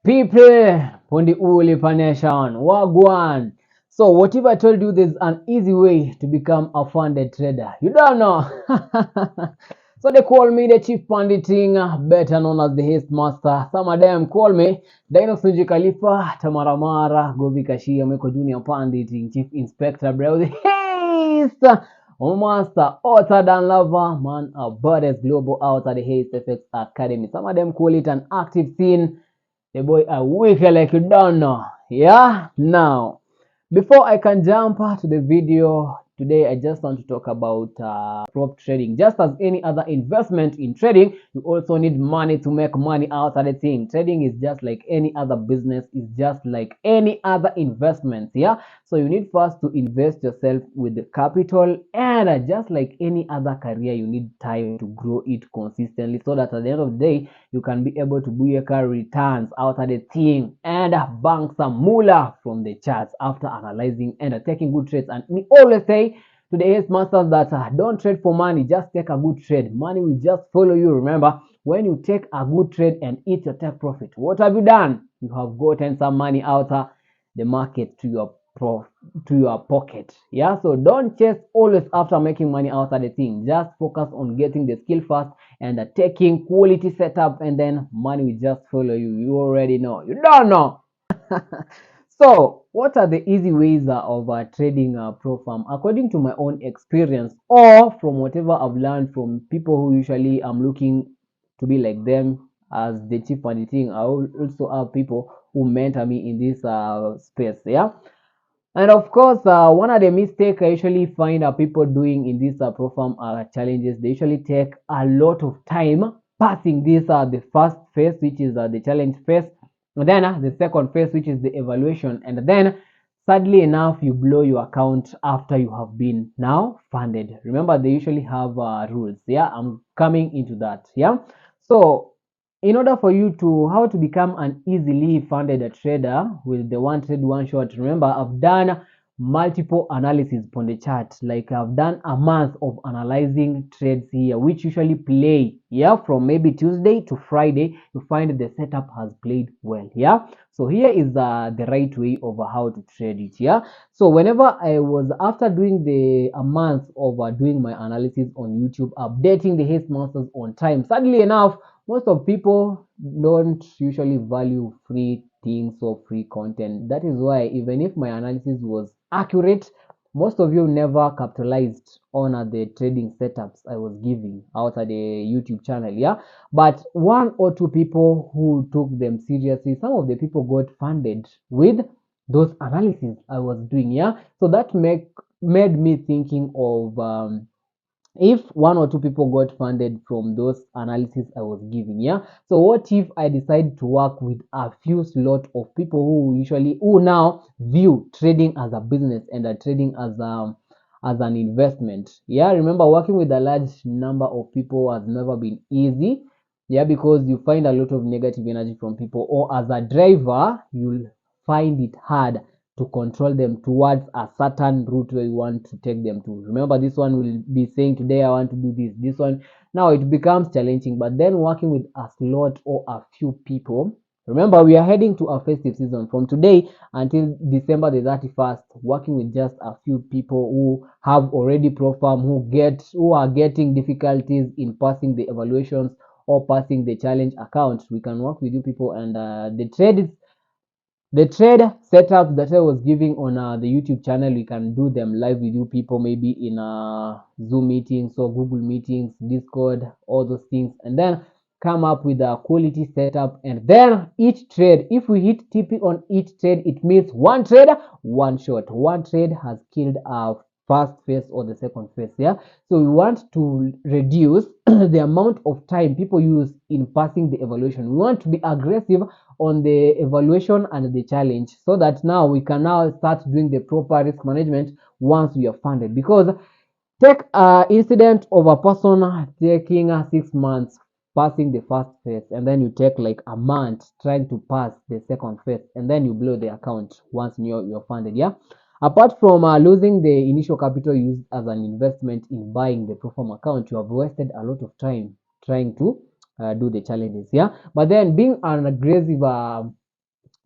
People on the Ulipa Nation, Wagwan. So, what if I told you there's an easy way to become a funded trader? You don't know. So, they call me the Chief Panditing, better known as the Heistmaster. Some of them call me Dino Suji Khalifa, Tamaramara, Govi Kashia, Meko Junior Panditing, Chief Inspector, Browse Heist. Master, author than lover, man, a baddest global outer the Heistfx Academy. Some of them call it an active scene. The boy are weak like you don't know. Yeah, now before I can jump to the video today, I just want to talk about prop trading. Just as any other investment in trading, you also need money to make money out of the thing. Trading is just like any other business, is just like any other investment. Yeah, so you need first to invest yourself with the capital, and just like any other career, you need time to grow it consistently so that at the end of the day you can be able to book returns out of the thing and bank some moolah from the charts after analyzing and taking good trades. And we always say to the ace masters that don't trade for money, just take a good trade. Money will just follow you. Remember, when you take a good trade and eat your take profit, what have you done? You have gotten some money out of the market to your pocket. Yeah, so don't chase always after making money out of the thing. Just focus on getting the skill first and taking quality setup, and then money will just follow you. You already know. You don't know. So what are the easy ways of trading pro farm? According to my own experience, or from whatever I've learned from people who usually I'm looking to be like them as the chief and the thing, I also have people who mentor me in this space. Yeah, and of course, one of the mistakes I usually find people doing in this pro farm challenges, they usually take a lot of time passing this the first phase, which is the challenge phase, and then the second phase, which is the evaluation, and then sadly enough, you blow your account after you have been now funded. Remember, they usually have rules. Yeah, I'm coming into that. Yeah, so in order for you to how to become an easily funded trader with the one trade one shot, remember I've done multiple analysis on the chart. Like I've done a month of analyzing trades here, which usually play, yeah, from maybe Tuesday to Friday. You find the setup has played well. Yeah, so here is the right way of how to trade it. Yeah, so whenever I was after doing the a month of doing my analysis on YouTube, updating the haste monsters on time, sadly enough, most of people don't usually value free things or free content. That is why even if my analysis was accurate, most of you never capitalized on the trading setups I was giving out at the YouTube channel. Yeah, but one or two people who took them seriously, some of the people got funded with those analysis I was doing. Yeah, so that made me thinking of if one or two people got funded from those analysis I was giving. Yeah, so what if I decide to work with a few slot of people who now view trading as a business and trading as an investment? Yeah, remember, working with a large number of people has never been easy. Yeah, because you find a lot of negative energy from people, or as a driver you'll find it hard to control them towards a certain route where you want to take them to. Remember, this one will be saying today I want to do this one. Now it becomes challenging. But then working with a slot or a few people, remember we are heading to a festive season from today until December the 31st. Working with just a few people who have already performed, who are getting difficulties in passing the evaluations or passing the challenge account, we can work with you people, and the trade setups that I was giving on the YouTube channel, we can do them live with you people, maybe in Zoom meetings or Google meetings, Discord, all those things, and then come up with a quality setup. And then each trade, if we hit TP on each trade, it means one trade, one shot. One trade has killed our first phase or the second phase. Yeah, so we want to reduce the amount of time people use in passing the evaluation. We want to be aggressive on the evaluation and the challenge, so that now we can now start doing the proper risk management once we are funded. Because take an incident of a person taking 6 months passing the first phase, and then you take like a month trying to pass the second phase, and then you blow the account once you're funded. Yeah, apart from losing the initial capital used as an investment in buying the proform account, you have wasted a lot of time trying to do the challenges. Yeah, but then being an aggressive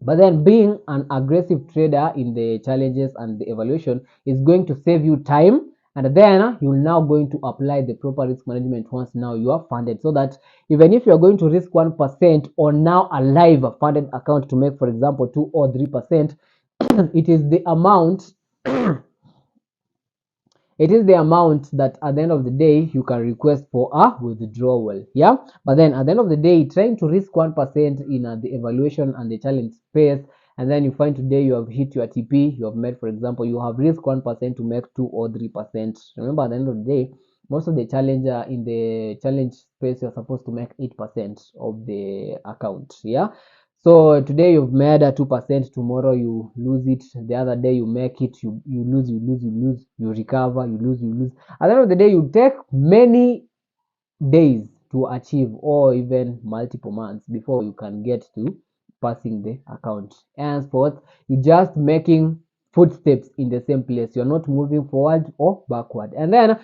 But then being an aggressive trader in the challenges and the evaluation is going to save you time, and then you're now going to apply the proper risk management once now you are funded, so that even if you're going to risk 1% on now a live funded account to make, for example, 2 or 3%, it is the amount it is the amount that at the end of the day you can request for a withdrawal. Yeah, but then at the end of the day, trying to risk 1% in the evaluation and the challenge space, and then you find today you have hit your TP, you have made, for example, you have risked 1% to make 2 or 3%. Remember, at the end of the day, most of the challenge in the challenge space, you're supposed to make 8% of the account. Yeah, so today you've made a 2%, tomorrow you lose it, the other day you make it, you lose, you recover, you lose, you lose. At the end of the day, you take many days to achieve, or even multiple months before you can get to passing the account. Henceforth, you're just making footsteps in the same place. You're not moving forward or backward. And then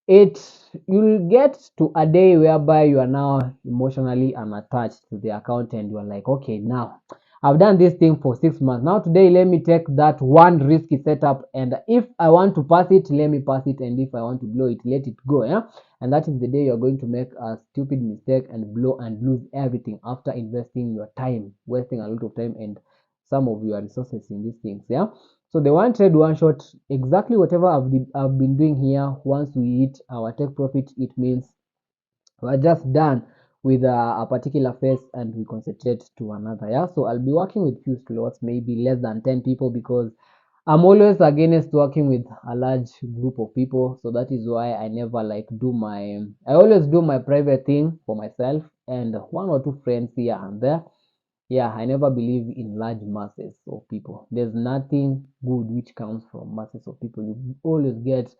it you'll get to a day whereby you are now emotionally unattached to the account, and you are like, okay, now I've done this thing for 6 months. Now today let me take that one risky setup, and if I want to pass it, let me pass it, and if I want to blow it, let it go. Yeah, and that is the day you're going to make a stupid mistake and blow and lose everything after investing your time, wasting a lot of time and some of your resources in these things. Yeah, so the one trade one shot, exactly whatever I've been doing here, once we hit our take profit, it means we're just done with a particular phase and we concentrate to another. Yeah, so I'll be working with few slots, maybe less than 10 people, because I'm always against working with a large group of people. So that is why I never like I always do my private thing for myself and one or two friends here and there. Yeah, I never believe in large masses of people. There's nothing good which comes from masses of people. You always get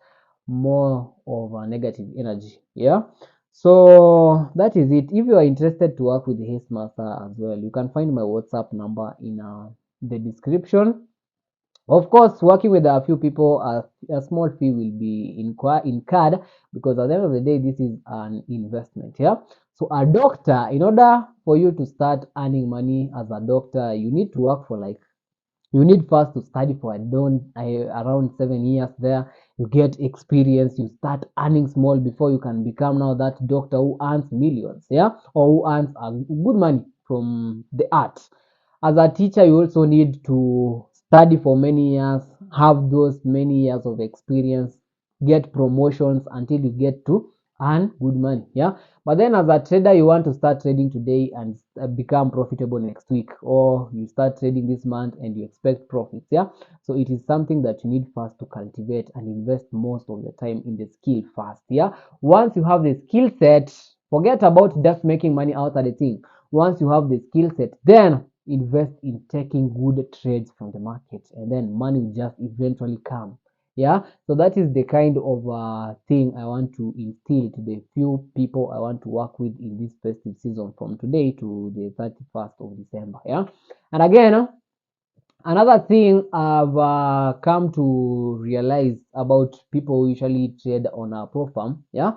more of a negative energy. Yeah. So that is it. If you are interested to work with the Heistmaster as well, you can find my WhatsApp number in the description. Of course, working with a few people, a small fee will be incurred, because at the end of the day, this is an investment. Yeah. So a doctor, in order for you to start earning money as a doctor, you need to work for like you need first to study for around 7 years. There you get experience, you start earning small before you can become now that doctor who earns millions. Yeah, or who earns good money from the art. As a teacher, you also need to study for many years, have those many years of experience, get promotions until you get to earn good money. Yeah, but then as a trader, you want to start trading today and become profitable next week, or you start trading this month and you expect profits. Yeah, so it is something that you need first to cultivate and invest most of the time in the skill first. Yeah, once you have the skill set, forget about just making money out of the thing. Once you have the skill set, then invest in taking good trades from the market, and then money will just eventually come. Yeah, so that is the kind of thing I want to instill to the few people I want to work with in this festive season from today to the 31st of December. Yeah, and again, another thing I've come to realize about people who usually trade on a pro farm. Yeah,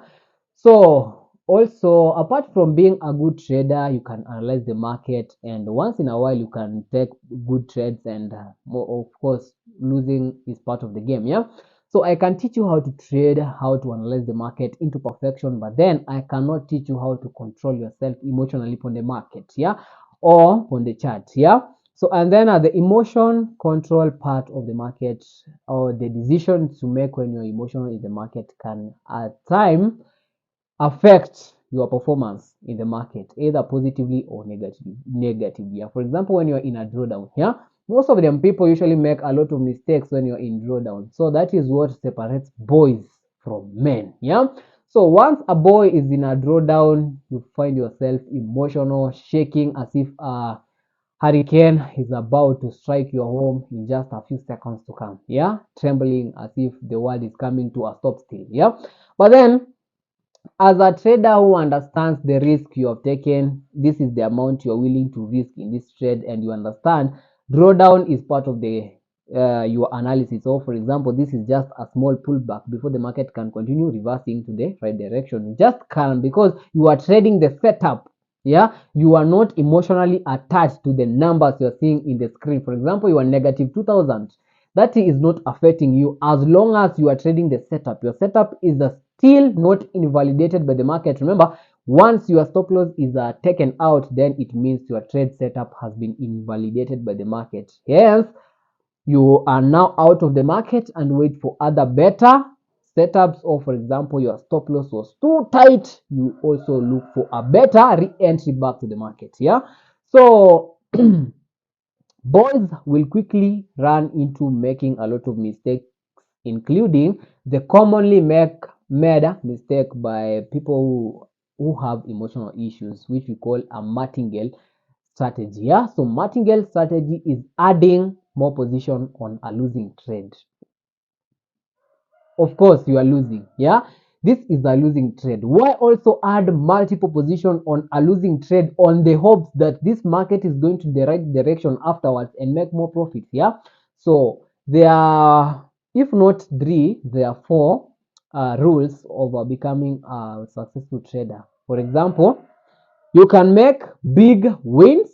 so also, apart from being a good trader, you can analyze the market, and once in a while you can take good trades, and more, of course, losing is part of the game. Yeah, so I can teach you how to trade, how to analyze the market into perfection, but then I cannot teach you how to control yourself emotionally on the market. Yeah, or on the chart. Yeah, so and then the emotion control part of the market, or the decisions you make when you're emotional in the market, can at time affect your performance in the market, either positively or negatively. Yeah, for example, when you're in a drawdown, yeah, most of them people usually make a lot of mistakes when you're in drawdown. So that is what separates boys from men. Yeah, so once a boy is in a drawdown, you find yourself emotional, shaking as if a hurricane is about to strike your home in just a few seconds to come. Yeah, trembling as if the world is coming to a stop still. Yeah, but then as a trader who understands the risk you have taken, this is the amount you're willing to risk in this trade, and you understand drawdown is part of the your analysis. So, for example, this is just a small pullback before the market can continue reversing to the right direction. Just calm, because you are trading the setup. Yeah, you are not emotionally attached to the numbers you're seeing in the screen. For example, you are negative 2000. That is not affecting you as long as you are trading the setup. Your setup is still not invalidated by the market. Remember, once your stop loss is taken out, then it means your trade setup has been invalidated by the market. Hence, you are now out of the market and wait for other better setups. Or for example, your stop loss was too tight, you also look for a better re-entry back to the market. Yeah, so boys will quickly run into making a lot of mistakes, including the commonly made mistake by people who have emotional issues, which we call a martingale strategy. Yeah, so martingale strategy is adding more position on a losing trade. Of course you are losing. Yeah, this is a losing trade. Why also add multiple position on a losing trade on the hopes that this market is going to the right direction afterwards and make more profits? Yeah, so there are, if not three, there are four rules of becoming a successful trader. For example, you can make big wins,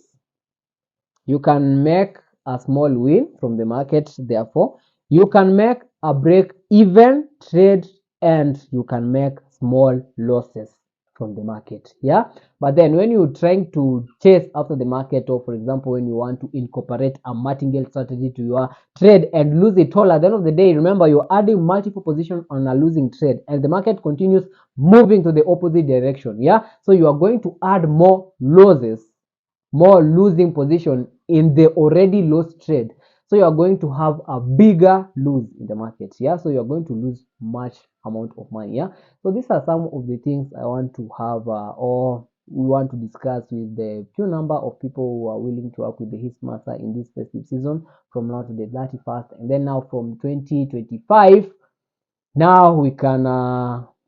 you can make a small win from the market. Therefore, you can make a break even trade, and you can make small losses from the market. Yeah, but then when you're trying to chase after the market, or for example when you want to incorporate a martingale strategy to your trade and lose it all at the end of the day, remember you're adding multiple positions on a losing trade and the market continues moving to the opposite direction. Yeah, so you are going to add more losses, more losing position in the already lost trade. So you are going to have a bigger lose in the market. Yeah, so you are going to lose much amount of money. Yeah, so these are some of the things I want to have or we want to discuss with the few number of people who are willing to work with the Heistmaster in this festive season from now to the 31st, and then now from 2025. Now we can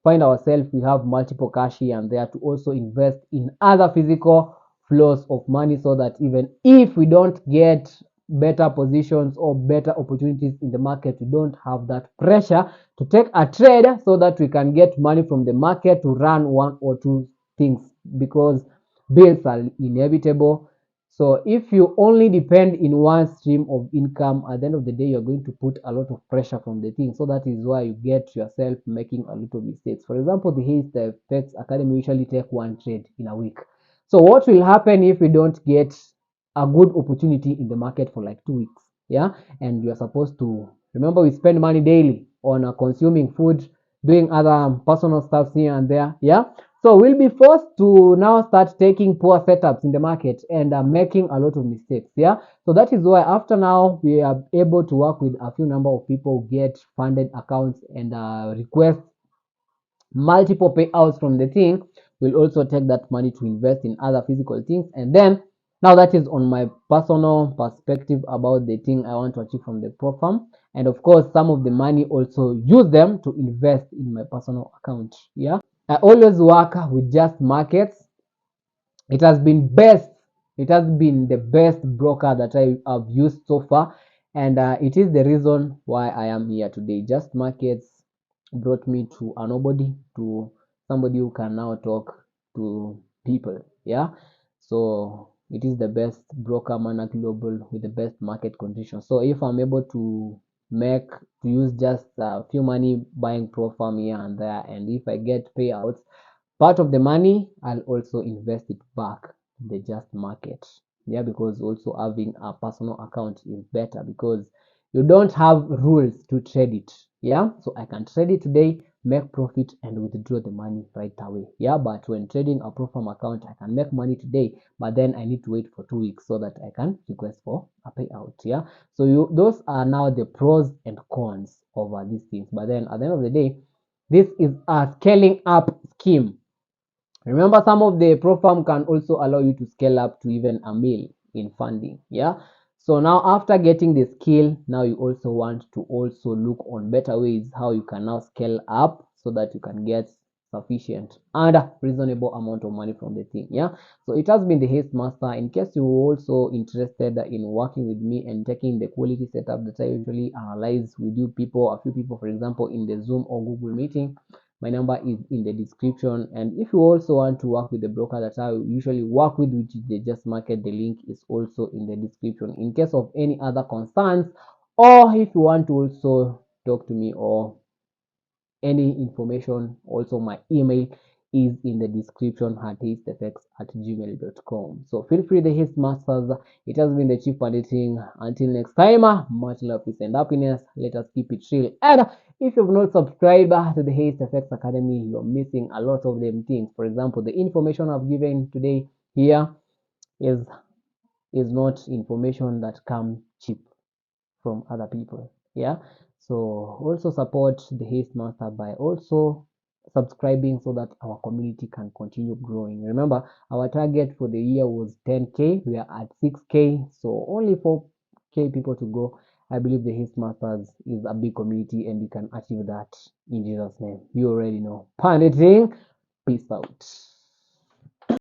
find ourselves, we have multiple cash here and there to also invest in other physical flows of money, so that even if we don't get better positions or better opportunities in the market, we don't have that pressure to take a trade, so that we can get money from the market to run one or two things, because bills are inevitable. So if you only depend in one stream of income, at the end of the day, you're going to put a lot of pressure from the thing. So that is why you get yourself making a lot of mistakes. For example, the Heistfx Academy usually take one trade in a week. So what will happen if we don't get a good opportunity in the market for like 2 weeks? Yeah, and you're supposed to remember we spend money daily on consuming food, doing other personal stuff here and there. Yeah, so we'll be forced to now start taking poor setups in the market and making a lot of mistakes. Yeah, so that is why after now we are able to work with a few number of people, get funded accounts and request multiple payouts from the thing. We'll also take that money to invest in other physical things, and then now that is on my personal perspective about the thing I want to achieve from the pro farm. And of course, some of the money also use them to invest in my personal account. Yeah, I always work with just markets. It has been best. It has been the best broker that I have used so far, and it is the reason why I am here today. Just markets brought me to a nobody, to somebody who can now talk to people. Yeah, so it is the best broker Mana Global with the best market conditions. So if I'm able to make to use just a few money buying pro farm here and there, and if I get payouts, part of the money I'll also invest it back in the just market. Yeah, because also having a personal account is better because you don't have rules to trade it. Yeah, so I can trade it today, make profit and withdraw the money right away. Yeah, but when trading a pro farm account, I can make money today, but then I need to wait for 2 weeks so that I can request for a payout. Yeah, so you those are now the pros and cons of these things. But then at the end of the day, this is a scaling up scheme. Remember, some of the pro farm can also allow you to scale up to even a mil in funding. Yeah, so now after getting the skill, now you also want to also look on better ways how you can now scale up so that you can get sufficient and reasonable amount of money from the thing. Yeah, so it has been the Haste Master. In case you're also interested in working with me and taking the quality setup that I usually analyze with you people, a few people, for example, in the Zoom or Google meeting, My number is in the description. And if you also want to work with the broker that I usually work with, which is the Just Market, the link is also in the description. In case of any other concerns, or if you want to also talk to me or any information, also my email is in the description at heistfx@gmail.com. So feel free, the Heistmasters. It has been the Chief Editing. Until next time, much love, peace, and happiness. Let us keep it real. And if you've not subscribed to the Heistfx Academy, you're missing a lot of them things. For example, the information I've given today here is not information that come cheap from other people. Yeah, so also support the Heistmaster by also subscribing so that our community can continue growing. Remember, our target for the year was 10k. We are at 6k, so only 4k people to go. I believe the Heistmasters is a big community and we can achieve that in Jesus' name. You already know. Panicking. Peace out.